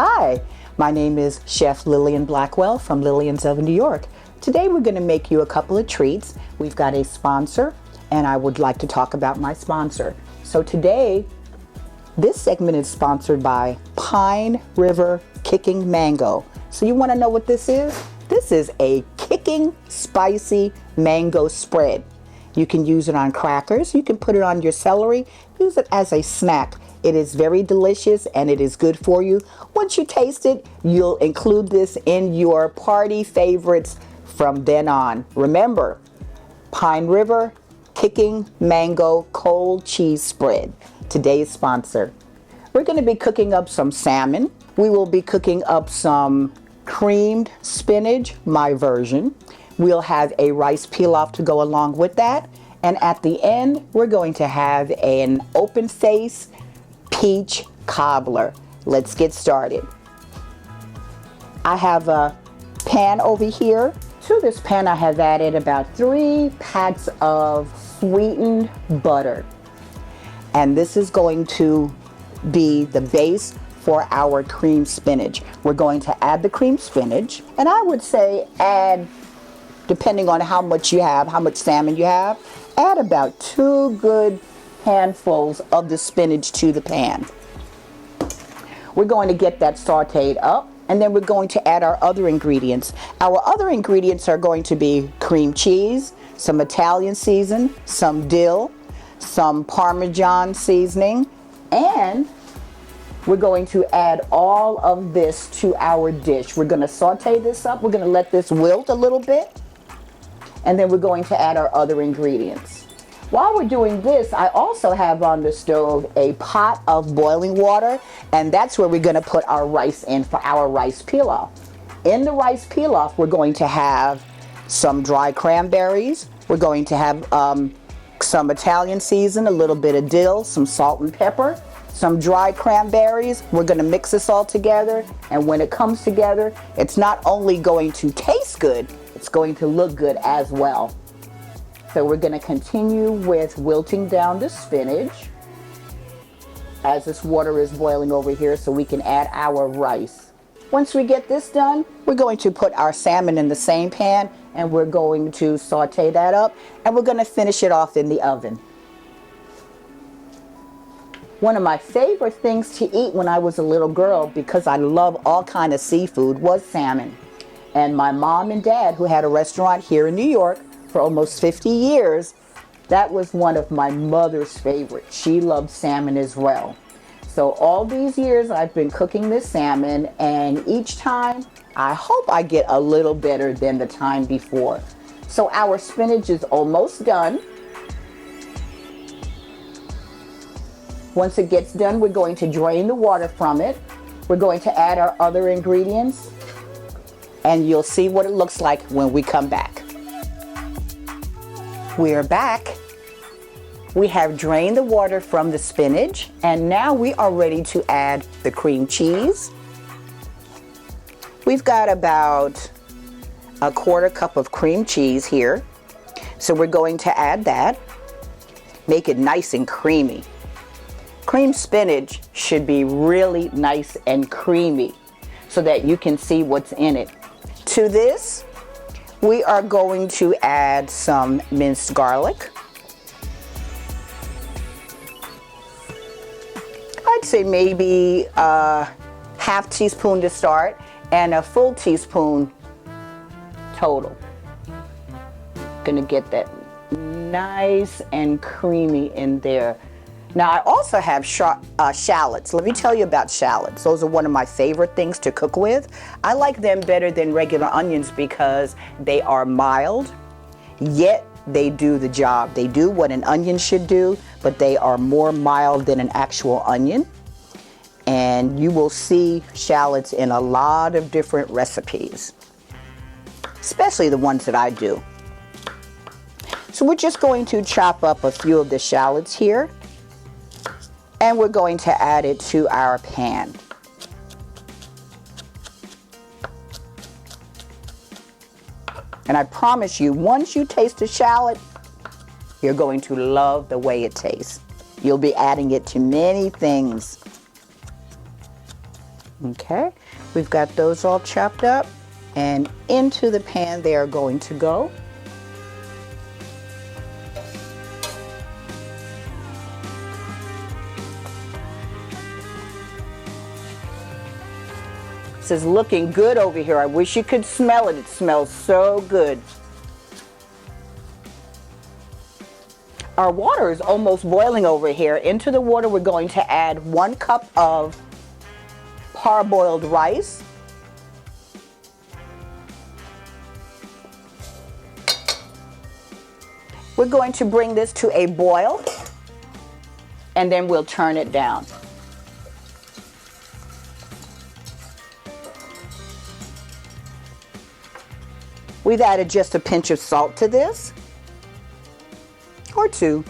Hi, my name is Chef Lillian Blackwell from Lillian's Oven, New York. Today we're going to make you a couple of treats. We've got a sponsor, and I would like to talk about my sponsor. So today, this segment is sponsored by Pine River Kicking Mango. So you want to know what this is? This is a kicking spicy mango spread. You can use it on crackers, you can put it on your celery, use it as a snack. It is very delicious and it is good for you. Once you taste it, you'll include this in your party favorites from then on. Remember, Pine River Kicking Mango Cold Cheese Spread, today's sponsor. We're going to be cooking up some salmon. We will be cooking up some creamed spinach, my version. We'll have a rice pilaf to go along with that. And at the end, we're going to have an open face peach cobbler. Let's get started. I have a pan over here. To this pan, I have added about 3 packs of sweetened butter. And this is going to be the base for our cream spinach. We're going to add the cream spinach, and I would say add, depending on how much you have, how much salmon you have, add about 2 good handfuls of the spinach to the pan. We're going to get that sauteed up, and then we're going to add our other ingredients. Our other ingredients are going to be cream cheese, some Italian season, some dill, some Parmesan seasoning, and we're going to add all of this to our dish. We're going to saute this up. We're going to let this wilt a little bit, and then we're going to add our other ingredients. While we're doing this, I also have on the stove a pot of boiling water, and that's where we're going to put our rice in for our rice pilaf. In the rice pilaf, we're going to have some dry cranberries. We're going to have some Italian season, a little bit of dill, some salt and pepper, some dried cranberries. We're going to mix this all together, and when it comes together, it's not only going to taste good, it's going to look good as well. So we're going to continue with wilting down the spinach as this water is boiling over here so we can add our rice. Once we get this done, we're going to put our salmon in the same pan, and we're going to saute that up, and we're going to finish it off in the oven. One of my favorite things to eat when I was a little girl, because I love all kind of seafood, was salmon. And my mom and dad, who had a restaurant here in New York for almost 50 years, that was one of my mother's favorites. She loved salmon as well. So all these years I've been cooking this salmon, and each time I hope I get a little better than the time before. So our spinach is almost done. Once it gets done, we're going to drain the water from it. We're going to add our other ingredients, and you'll see what it looks like when we come back. We're back. We have drained the water from the spinach, and now we are ready to add the cream cheese. We've got about a 1/4 cup of cream cheese here. So we're going to add that. Make it nice and creamy. Cream spinach should be really nice and creamy so that you can see what's in it. To this, we are going to add some minced garlic. I'd say maybe a 1/2 teaspoon to start and a full teaspoon total. Gonna get that nice and creamy in there. Now I also have shallots. Let me tell you about shallots. Those are one of my favorite things to cook with. I like them better than regular onions because they are mild, yet they do the job. They do what an onion should do, but they are more mild than an actual onion. And you will see shallots in a lot of different recipes, especially the ones that I do. So we're just going to chop up a few of the shallots here, and we're going to add it to our pan. And I promise you, once you taste the shallot, you're going to love the way it tastes. You'll be adding it to many things. Okay, we've got those all chopped up, and into the pan they are going to go. This is looking good over here. I wish you could smell it. It smells so good. Our water is almost boiling over here. Into the water we're going to add 1 cup of parboiled rice. We're going to bring this to a boil, and then we'll turn it down. We've added just a pinch of salt to this, or 2.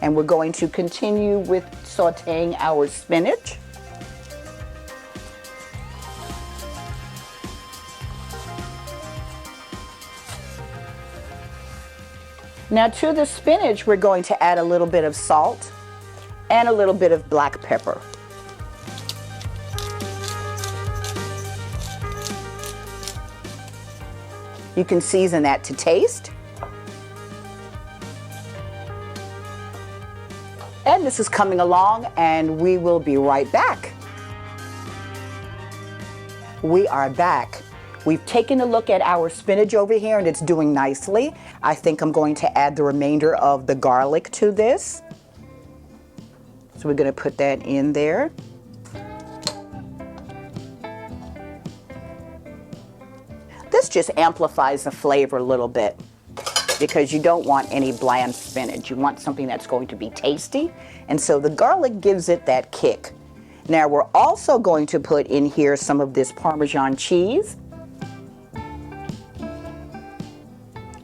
And we're going to continue with sauteing our spinach. Now to the spinach, we're going to add a little bit of salt and a little bit of black pepper. You can season that to taste. And this is coming along, and we will be right back. We are back. We've taken a look at our spinach over here, and it's doing nicely. I think I'm going to add the remainder of the garlic to this. So we're going to put that in there. This just amplifies the flavor a little bit because you don't want any bland spinach. You want something that's going to be tasty, and so the garlic gives it that kick. Now we're also going to put in here some of this Parmesan cheese.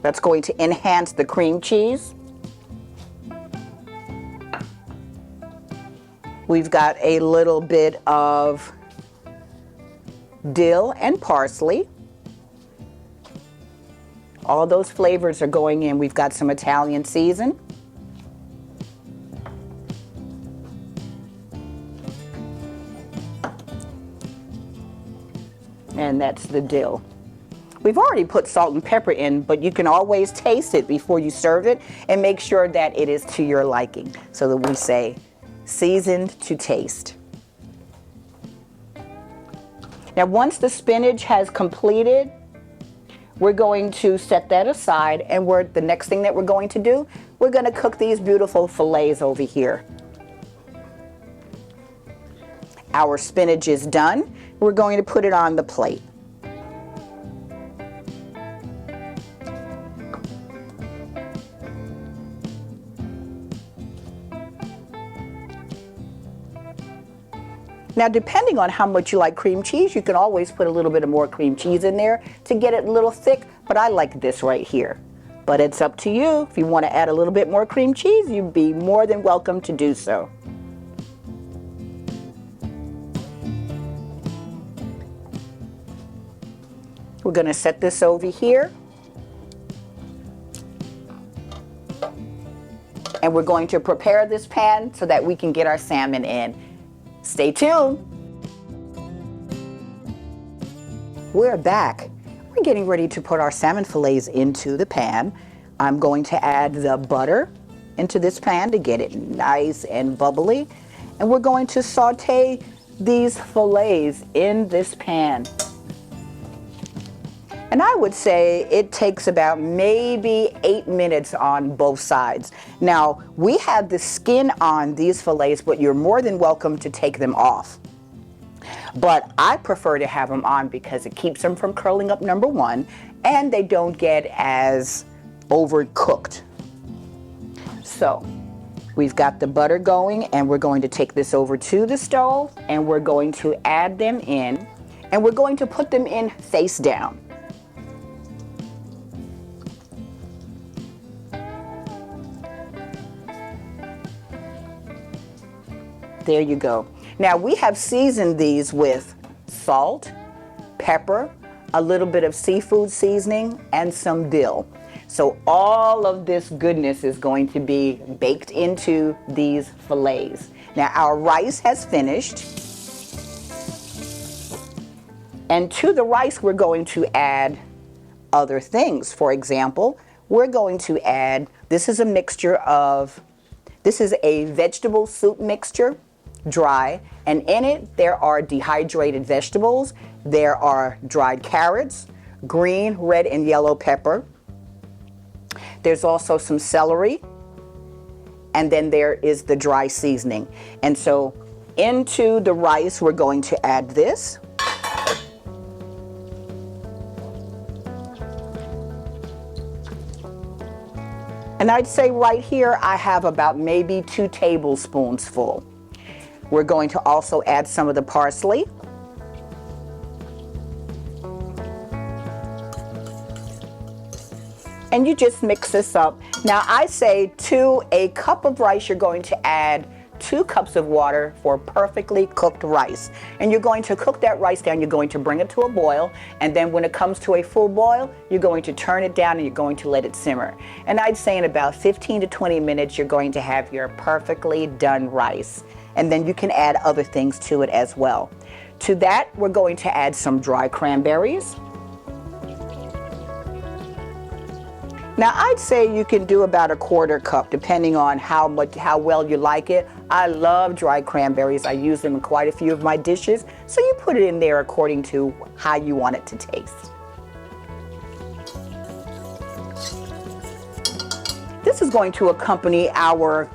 That's going to enhance the cream cheese. We've got a little bit of dill and parsley. All those flavors are going in. We've got some Italian season. And that's the dill. We've already put salt and pepper in, but you can always taste it before you serve it and make sure that it is to your liking. So that we say seasoned to taste. Now once the spinach has completed, we're going to set that aside, and the next thing that we're going to do, we're going to cook these beautiful fillets over here. Our spinach is done. We're going to put it on the plate. Now, depending on how much you like cream cheese, you can always put a little bit of more cream cheese in there to get it a little thick, but I like this right here. But it's up to you. If you want to add a little bit more cream cheese, you'd be more than welcome to do so. We're going to set this over here. And we're going to prepare this pan so that we can get our salmon in. Stay tuned. We're back. We're getting ready to put our salmon fillets into the pan. I'm going to add the butter into this pan to get it nice and bubbly. And we're going to saute these fillets in this pan. And I would say it takes about maybe 8 minutes on both sides. Now, we have the skin on these fillets, but you're more than welcome to take them off. But I prefer to have them on because it keeps them from curling up, number one, and they don't get as overcooked. So, we've got the butter going, and we're going to take this over to the stove, and we're going to add them in, and we're going to put them in face down. There you go. Now we have seasoned these with salt, pepper, a little bit of seafood seasoning, and some dill. So all of this goodness is going to be baked into these fillets. Now our rice has finished. And to the rice, we're going to add other things. For example, we're going to add, this is a vegetable soup mixture, dry, and in it there are dehydrated vegetables, there are dried carrots, green, red, and yellow pepper. There's also some celery, and then there is the dry seasoning. And so into the rice, we're going to add this. And I'd say right here, I have about maybe 2 tablespoons full. We're going to also add some of the parsley. And you just mix this up. Now I say to a cup of rice, you're going to add 2 cups of water for perfectly cooked rice. And you're going to cook that rice down, you're going to bring it to a boil, and then when it comes to a full boil, you're going to turn it down and you're going to let it simmer. And I'd say in about 15 to 20 minutes, you're going to have your perfectly done rice. And then you can add other things to it as well. To that, we're going to add some dry cranberries. Now I'd say you can do about a 1/4 cup depending on how well you like it. I love dried cranberries. I use them in quite a few of my dishes. So you put it in there according to how you want it to taste. This is going to accompany our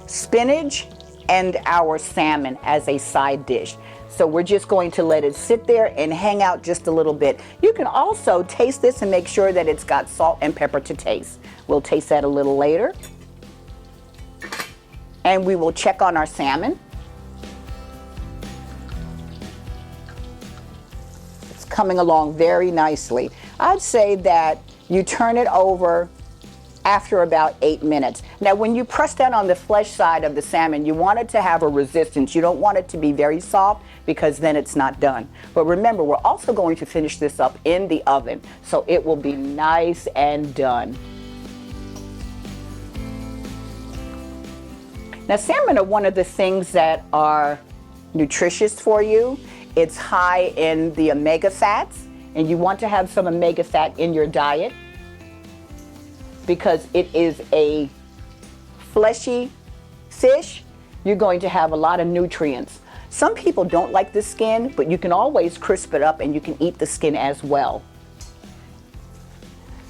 spinach and our salmon as a side dish. So we're just going to let it sit there and hang out just a little bit. You can also taste this and make sure that it's got salt and pepper to taste. We'll taste that a little later. And we will check on our salmon. It's coming along very nicely. I'd say that you turn it over after about 8 minutes. Now when you press down on the flesh side of the salmon, you want it to have a resistance. You don't want it to be very soft because then it's not done. But remember, we're also going to finish this up in the oven, so it will be nice and done. Now salmon are one of the things that are nutritious for you. It's high in the omega fats, and you want to have some omega fat in your diet, because it is a fleshy fish. You're going to have a lot of nutrients. Some people don't like the skin, but you can always crisp it up and you can eat the skin as well.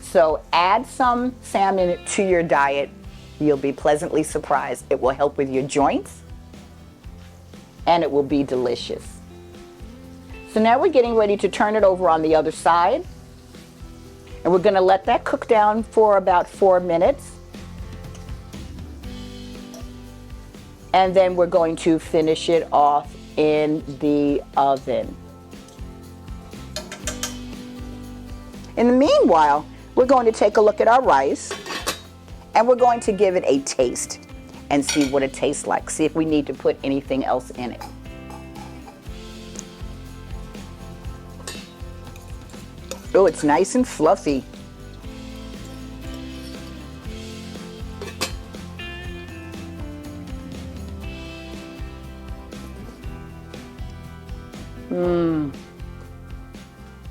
So add some salmon to your diet. You'll be pleasantly surprised. It will help with your joints and it will be delicious. So now we're getting ready to turn it over on the other side. And we're going to let that cook down for about 4 minutes. And then we're going to finish it off in the oven. In the meanwhile, we're going to take a look at our rice and we're going to give it a taste and see what it tastes like. See if we need to put anything else in it. Oh, it's nice and fluffy.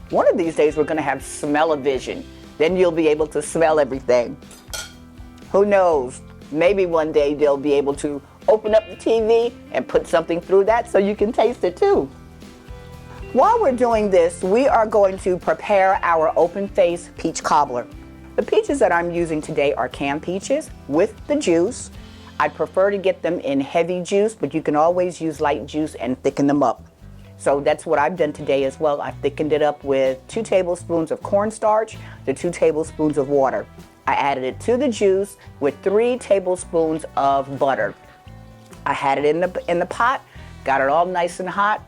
One of these days we're going to have smell-o-vision. Then you'll be able to smell everything. Who knows? Maybe one day they'll be able to open up the TV and put something through that so you can taste it too. While we're doing this, we are going to prepare our open-face peach cobbler. The peaches that I'm using today are canned peaches with the juice. I prefer to get them in heavy juice, but you can always use light juice and thicken them up. So that's what I've done today as well. I thickened it up with 2 tablespoons of cornstarch to 2 tablespoons of water. I added it to the juice with 3 tablespoons of butter. I had it in the pot, got it all nice and hot.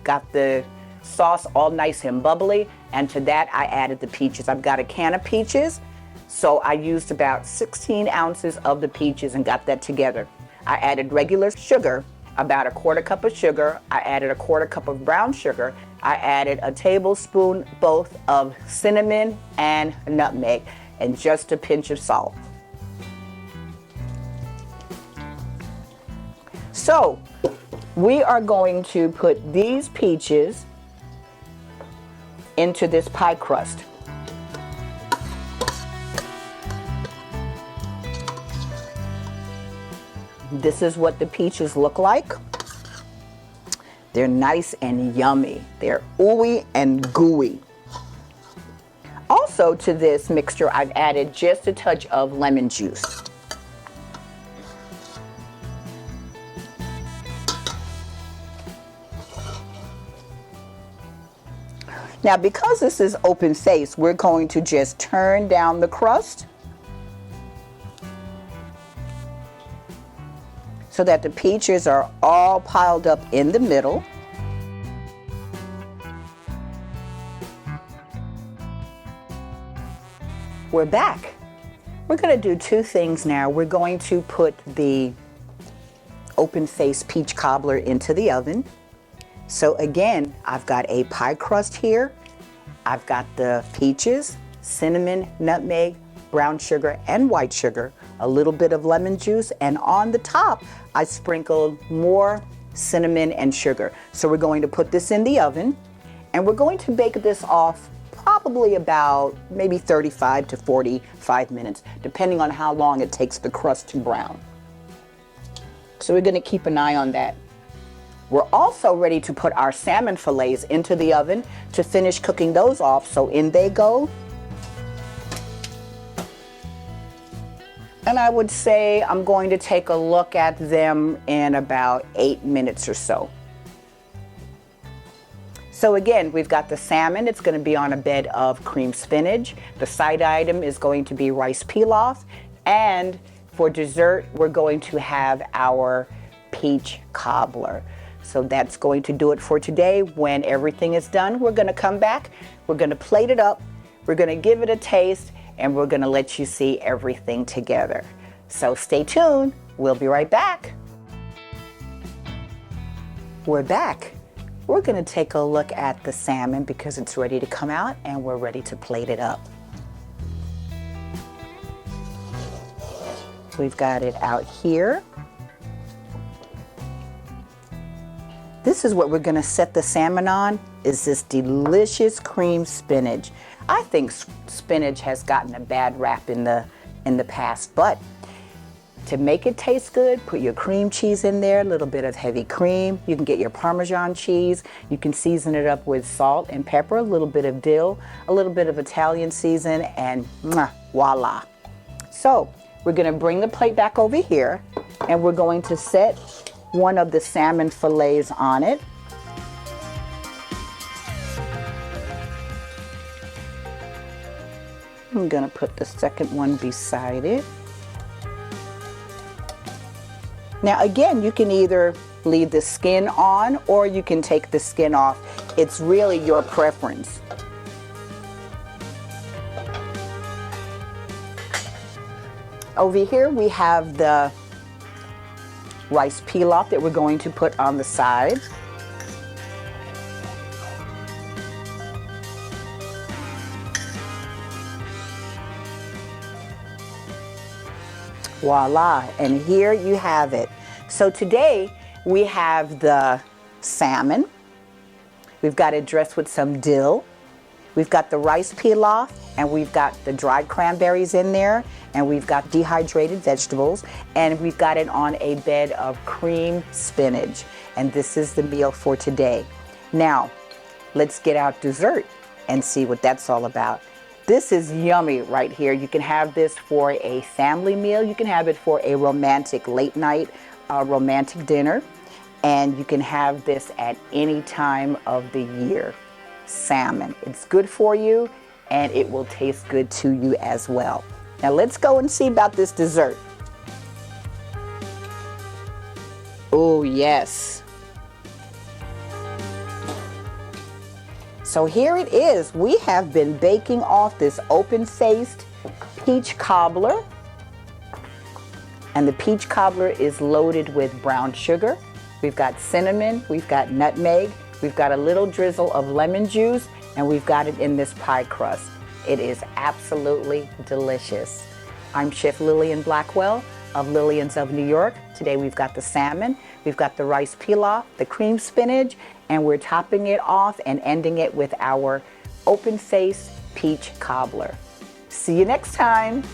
Got the sauce all nice and bubbly, and to that I added the peaches. I've got a can of peaches, so I used about 16 ounces of the peaches and got that together. I added regular sugar, about a 1/4 cup of sugar. I added a 1/4 cup of brown sugar. I added a tablespoon both of cinnamon and nutmeg. and just a pinch of salt. So we are going to put these peaches into this pie crust. This is what the peaches look like. They're nice and yummy. They're ooey and gooey. Also to this mixture, I've added just a touch of lemon juice. Now, because this is open face, we're going to just turn down the crust so that the peaches are all piled up in the middle. We're back. We're going to do two things now. We're going to put the open face peach cobbler into the oven. So again, I've got a pie crust here. I've got the peaches, cinnamon, nutmeg, brown sugar, and white sugar, a little bit of lemon juice, and on the top, I sprinkled more cinnamon and sugar. So we're going to put this in the oven, and we're going to bake this off probably about maybe 35 to 45 minutes, depending on how long it takes the crust to brown. So we're going to keep an eye on that. We're also ready to put our salmon fillets into the oven to finish cooking those off. So in they go. And I would say I'm going to take a look at them in about 8 minutes or so. So again, we've got the salmon. It's going to be on a bed of creamed spinach. The side item is going to be rice pilaf. And for dessert, we're going to have our peach cobbler. So that's going to do it for today. When everything is done, we're going to come back. We're going to plate it up. We're going to give it a taste, and we're going to let you see everything together. So stay tuned. We'll be right back. We're back. We're going to take a look at the salmon because it's ready to come out, and we're ready to plate it up. We've got it out here. This is what we're going to set the salmon on, is this delicious creamed spinach. I think spinach has gotten a bad rap in the past, but to make it taste good, put your cream cheese in there, a little bit of heavy cream. You can get your Parmesan cheese. You can season it up with salt and pepper, a little bit of dill, a little bit of Italian season, and voila. So we're going to bring the plate back over here, and we're going to set one of the salmon fillets on it. I'm going to put the second one beside it. Now again, you can either leave the skin on or you can take the skin off. It's really your preference. Over here we have the rice pilaf that we're going to put on the side. Voila, and here you have it. So today we have the salmon. We've got it dressed with some dill. We've got the rice pilaf, and we've got the dried cranberries in there, and we've got dehydrated vegetables, and we've got it on a bed of cream spinach. And this is the meal for today. Now, let's get out dessert and see what that's all about. This is yummy right here. You can have this for a family meal. You can have it for a romantic late night, romantic dinner. And you can have this at any time of the year. Salmon. It's good for you, and it will taste good to you as well. Now let's go and see about this dessert. Oh yes. So here it is. We have been baking off this open-faced peach cobbler. And the peach cobbler is loaded with brown sugar. We've got cinnamon, we've got nutmeg, we've got a little drizzle of lemon juice, and we've got it in this pie crust. It is absolutely delicious. I'm Chef Lillian Blackwell of Lillian's of New York. Today we've got the salmon, we've got the rice pilaf, the cream spinach, and we're topping it off and ending it with our open-faced peach cobbler. See you next time.